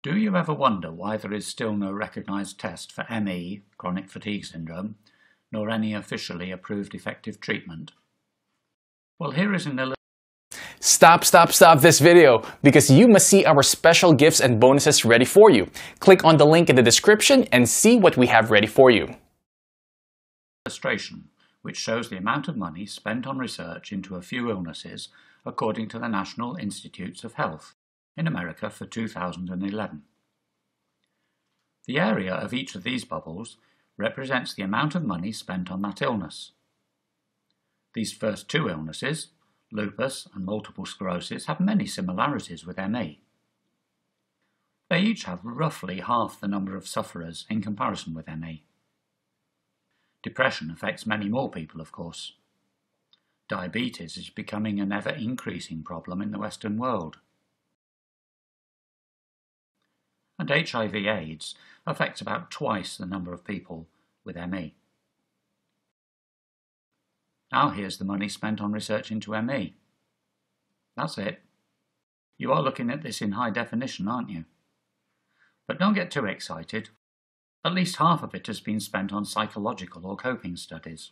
Do you ever wonder why there is still no recognised test for ME, chronic fatigue syndrome, nor any officially approved effective treatment? Well, here is an illustration. Stop this video, because you must see our special gifts and bonuses ready for you. Click on the link in the description and see what we have ready for you. Illustration, which shows the amount of money spent on research into a few illnesses according to the National Institutes of Health in America for 2011. The area of each of these bubbles represents the amount of money spent on that illness. These first two illnesses, lupus and multiple sclerosis, have many similarities with ME. They each have roughly half the number of sufferers in comparison with ME. Depression affects many more people, of course. Diabetes is becoming an ever-increasing problem in the Western world. And HIV/AIDS affects about twice the number of people with ME. Now here's the money spent on research into ME. That's it. You are looking at this in high definition, aren't you? But don't get too excited. At least half of it has been spent on psychological or coping studies.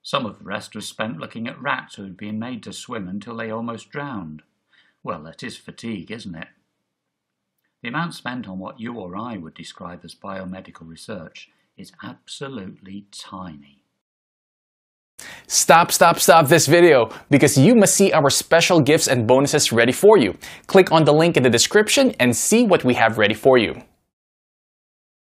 Some of the rest was spent looking at rats who had been made to swim until they almost drowned. Well, that is fatigue, isn't it? The amount spent on what you or I would describe as biomedical research is absolutely tiny. Stop this video, because you must see our special gifts and bonuses ready for you. Click on the link in the description and see what we have ready for you.